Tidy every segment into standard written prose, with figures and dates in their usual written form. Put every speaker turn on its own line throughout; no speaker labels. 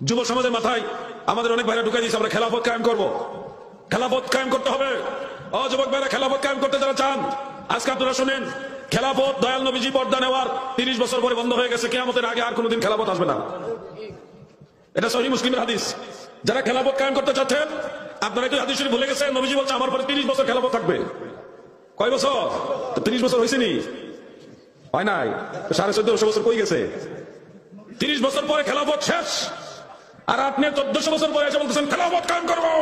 যুব সমাজের মাথায় আমাদের অনেক ভাইরা ঢুকাই দিয়েছে আমরা খেলাফত কায়েম করব, খেলাফত কায়েম করতে হবে। ও যুবক ভাইরা, খেলাফত কায়েম করতে যারা চান আজকে আপনারা শুনেন, খেলাফত দয়াল নবীজি পর্দা নেওয়ার 30 বছর পরে বন্ধ হয়ে গেছে, কিয়ামতের আগে আর কোনোদিন খেলাফত আসবে না। এটা সহিহ মুসলিমের হাদিস। যারা খেলাফত কায়েম করতে চাচ্ছেন আপনারা কি হাদিস শরীফ ভুলে গেছেন? নবীজি বলছে আমার পরে 30 বছর খেলাফত থাকবে। কয় বছর? 30 বছর হয়েছে নি? হয় নাই। 1450 বছর কই গেছে? 30 বছর পরে খেলাফত শেষ, আর আপনি 1400 বছর পরে এসে বলতেছেন খেলাফত কায়েম করবো।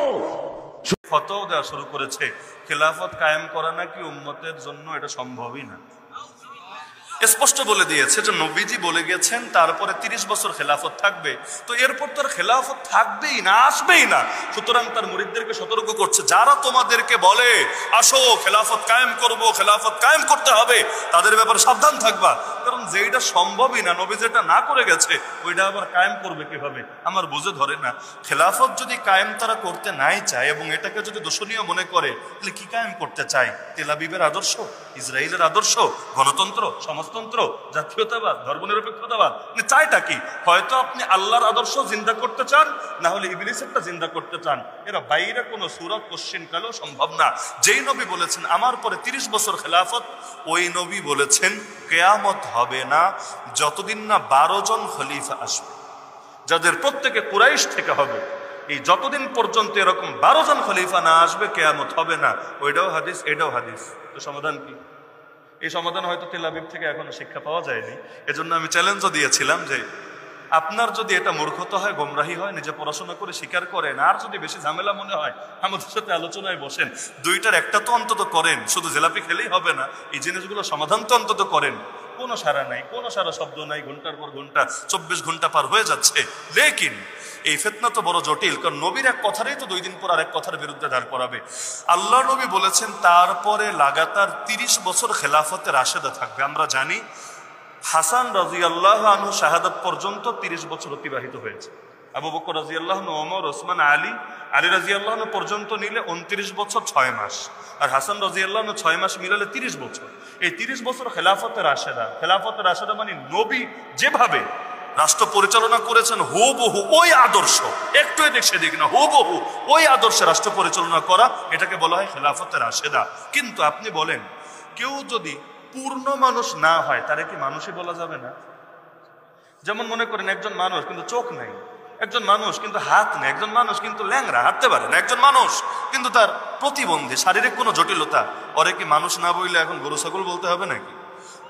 ফতোয়া দেওয়া শুরু করেছে খেলাফত কায়েম করা নাকি উম্মতের জন্য এটা সম্ভবই না। স্পষ্ট বলে দিয়েছে যে নবীজি বলে গেছেন তারপরে 30 বছর খেলাফত থাকবে, তো এরপর তার খেলাফত থাকবেই না, আসবেই না। সুতরাং তার মুরিদদেরকে সতর্ক করছে, যারা তোমাদেরকে বলে আসো খেলাফত কায়েম করব, খেলাফত কায়েম করতে হবে, তাদের ব্যাপারে সাবধান থাকবা। কারণ যেটা সম্ভবই না, নবী যেটা না করে গেছে ওইটা আবার কায়েম করবে কিভাবে? আমার বুঝে ধরে না। খেলাফত যদি কায়েম তারা করতে নাই চায় এবং এটাকে যদি দোষণীয় মনে করে, তাহলে কি কায়েম করতে চায়? তেল আবিবের আদর্শ, ইসরায়েলের আদর্শ, গণতন্ত্র, সমাজতন্ত্র, জাতীয়তাবাদ, ধর্মনিরপেক্ষতাবাদ, চাইটা কি? হয়তো আপনি আল্লাহর আদর্শ জিন্দা করতে চান, না হলে ইবলিসেরটা জিন্দা করতে চান। এরা বাইরে কোনো সূরত কোশ্চিন কালেও সম্ভব না। যেই নবী বলেছেন আমার পরে 30 বছর খেলাফত, ওই নবী বলেছেন কিয়ামত হবে না যতদিন না 12 জন খলিফা আসবে, যাদের প্রত্যেকে কুরাইশ থেকে হবে। এই যতদিন পর্যন্ত এরকম 12 জন খলিফা না আসবে কিয়ামত হবে না। ওইটাও হাদিস, এটাও হাদিস। তো সমাধান কি? এই সমাধান হয়তো তেল আবিব থেকে এখনো শিক্ষা পাওয়া যায়নি। এজন্য আমি চ্যালেঞ্জও দিয়েছিলাম যে আপনার যদি এটা মূর্খতা হয়, গোমরাহি হয়, নিজে পড়াশোনা করে স্বীকার করেন, আর যদি বেশি ঝামেলা মনে হয় আমাদের সাথে আলোচনায় বসেন, দুইটার একটা তো অন্তত করেন। শুধু জেলাপি খেলেই হবে না, এই জিনিসগুলো সমাধান তো অন্তত করেন। কোনো সারা নাই, কোনো সারা শব্দ নাই, ঘন্টার পর ঘন্টা, 24 ঘন্টা পার হয়ে যাচ্ছে। লেকিন এই ফিতনা তো বড় জটিল, কারণ নবীর এক কথারই তো 2 দিন পর আরেক কথার বিরুদ্ধে দাঁড় করাবে। আল্লাহ নবী বলেছেন তারপরে লাগাতার 30 বছর খেলাফতে রাশেদা থাকবে। আমরা জানি হাসান রাদিয়াল্লাহু আনহু শাহাদাত পর্যন্ত 30 বছর অতিবাহিত হয়েছে। আবু বকর রাদিয়াল্লাহু আনহু, ওমর, ওসমান, আলী রাদিয়াল্লাহু আনহু পর্যন্ত নিলে 29 বছর 6 মাস, আর হাসান রাদিয়াল্লাহু আনহু 6 মাস মিলালে 30 বছর। এই 30 বছর খেলাফতে রাশেদা। খেলাফতে রাশেদা মানে নবী যেভাবে রাষ্ট্র পরিচালনা করেছেন হুবহু ওই আদর্শ, একটু এদিক সেদিক না, হুবহু ওই আদর্শে রাষ্ট্র পরিচালনা করা, এটাকে বলা হয় খেলাফতে রাশেদা। কিন্তু আপনি বলেন কেউ যদি পূর্ণ মানুষ না হয় তারে কি মানুষই বলা যাবে না? যেমন মনে করেন একজন মানুষ কিন্তু চোখ নাই, একজন মানুষ কিন্তু হাত নেই, একজন মানুষ কিন্তু ল্যাংরা, হাঁটতে পারে না, একজন মানুষ কিন্তু তার প্রতিবন্ধী, শারীরিক কোনো জটিলতা, ওরে কি মানুষ না বললে এখন গরু ছাগল বলতে হবে নাকি?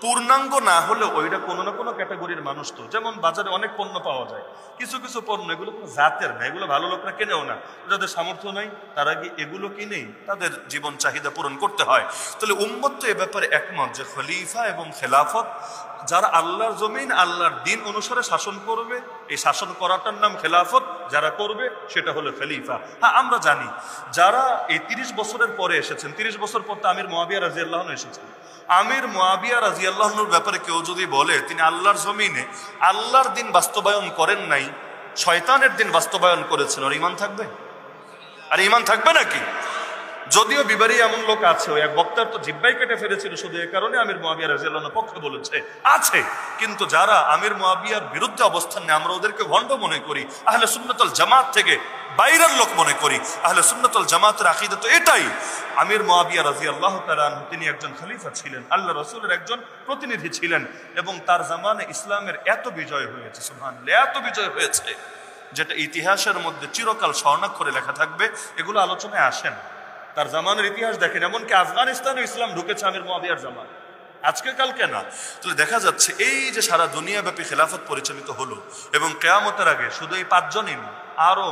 পূর্ণাঙ্গ না হলে ওইটা কোনো না কোনো ক্যাটাগরির মানুষ। তো যেমন বাজারে অনেক পণ্য পাওয়া যায়, কিছু কিছু পণ্য এগুলো কোনো জাতের না, এগুলো ভালো লোকরা কেনেও না, যাদের সামর্থ্য নাই তারা কি এগুলো কিনেই তাদের জীবন চাহিদা পূরণ করতে হয়। তাহলে উম্মত তো এ ব্যাপারে একমত যে খলিফা এবং খেলাফত, যারা আল্লাহর জমিন আল্লাহর দিন অনুসারে শাসন করবে, এই শাসন করাটার নাম খেলাফত, যারা করবে সেটা হলো খলিফা। হ্যাঁ, আমরা জানি যারা এই 30 বছরের পরে এসেছেন, 30 বছর পর তো আমির মুআবিয়া রাদিয়াল্লাহু আনহু এসেছেন। আমির মুআবিয়া রাদিয়াল্লাহু আনহুর ব্যাপারে কেউ যদি বলে তিনি আল্লাহর জমিনে আল্লাহর দিন বাস্তবায়ন করেন নাই, শয়তানের দিন বাস্তবায়ন করেছেন, ওর ঈমান থাকবে? আর ঈমান থাকবে নাকি? যদিও বিবারী এমন লোক আছে, ওই এক বক্তার তো জিব্বাই কেটে ফেলেছিল শুধু এ কারণে আমির মুআবিয়া রাদিয়াল্লাহু আনহুর পক্ষে বলেছে, আছে। কিন্তু যারা আমির মুআবিয়ার বিরুদ্ধে অবস্থান নেয় আমরা ওদেরকে ভণ্ড মনে করি, আহলে সুন্নাত ওয়াল জামাত থেকে বাইরের লোক মনে করি। আহলে সুন্নাত ওয়াল জামাতের আকীদা তো এটাই। আমির মুআবিয়া রাদিয়াল্লাহু তাআলা আনহু তিনি একজন খলিফা ছিলেন, আল্লাহ রাসূলের একজন প্রতিনিধি ছিলেন, এবং তার জামানে ইসলামের এত বিজয় হয়েছে, সুবহানাল্লাহ, এত বিজয় হয়েছে যেটা ইতিহাসের মধ্যে চিরকাল স্বর্ণাক্ষরে লেখা থাকবে। এগুলো আলোচনায় আসেন, তার জামানের ইতিহাস দেখেন। এমনকি আফগানিস্তানে ইসলাম ঢুকেছে আমির মুআবিয়ার জামান, আজকে কালকে না। তাহলে দেখা যাচ্ছে এই যে সারা দুনিয়াব্যাপী খেলাফত পরিচালিত হলো, এবং কিয়ামতের আগে শুধু এই 5 জনই না, আরো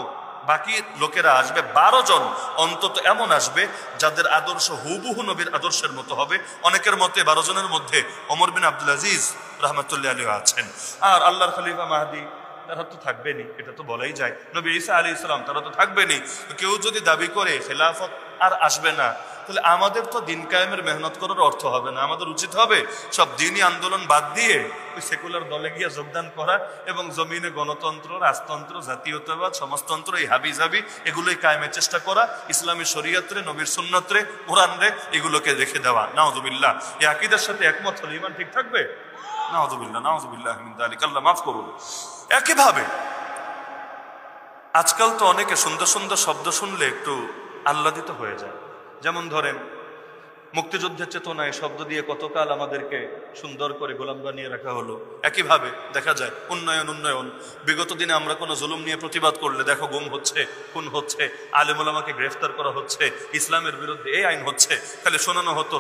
বাকি লোকেরা আসবে, 12 জন অন্তত এমন আসবে যাদের আদর্শ হুবহু নবীর আদর্শের মতো হবে। অনেকের মতে 12 জনের মধ্যে ওমর বিন আব্দুল আজিজ রাহমাতুল্লাহি আলাইহি আছেন। আর আল্লাহর খলিফা মাহদী তারা তো থাকবেনি, এটা তো বলাই যায়। নবী ঈসা আলাইহিস সালাম তারা তো থাকবেনি। কেউ যদি দাবি করে খেলাফত আর আসবে না, তাহলে আমাদের তো দিন কায়েমের মেহনত করার অর্থ হবে না। আমাদের উচিত হবে সব দিনই আন্দোলন বাদ দিয়ে ওই সেকুলার দলে গিয়ে যোগদান করা, এবং জমিনে গণতন্ত্র, রাজতন্ত্র, জাতীয়তাবাদ, সমাজতন্ত্র, এই হাবিজাবি এগুলোই কায়েমের চেষ্টা করা, ইসলামী শরীয়তরে, নবীর সুন্নতরে, কোরআনরে এগুলোকে রেখে দেওয়া। নাউযুবিল্লাহ। এই আকীদার সাথে একমত হলে ঈমান ঠিক থাকবে? নাউযুবিল্লাহ, নাউযুবিল্লাহ মিন যালিক, আল্লাহ মাফ করুন। একইভাবে আজকাল তো অনেকে সুন্দর সুন্দর শব্দ শুনলে একটু আহ্লাদিত হয়ে যায়। যেমন ধরেন, মুক্তিযুদ্ধের চেতনায় শব্দ দিয়ে কতকাল আমাদেরকে সুন্দর করে গোলাম বানিয়ে রাখা হলো। একইভাবে দেখা যায় উন্নয়ন উন্নয়ন, বিগত দিনে আমরা কোনো জুলুম নিয়ে প্রতিবাদ করলে দেখো গুম হচ্ছে, খুন হচ্ছে, আলেম ওলামাকে গ্রেফতার করা হচ্ছে, ইসলামের বিরুদ্ধে এই আইন হচ্ছে, তাহলে শোনানো হতো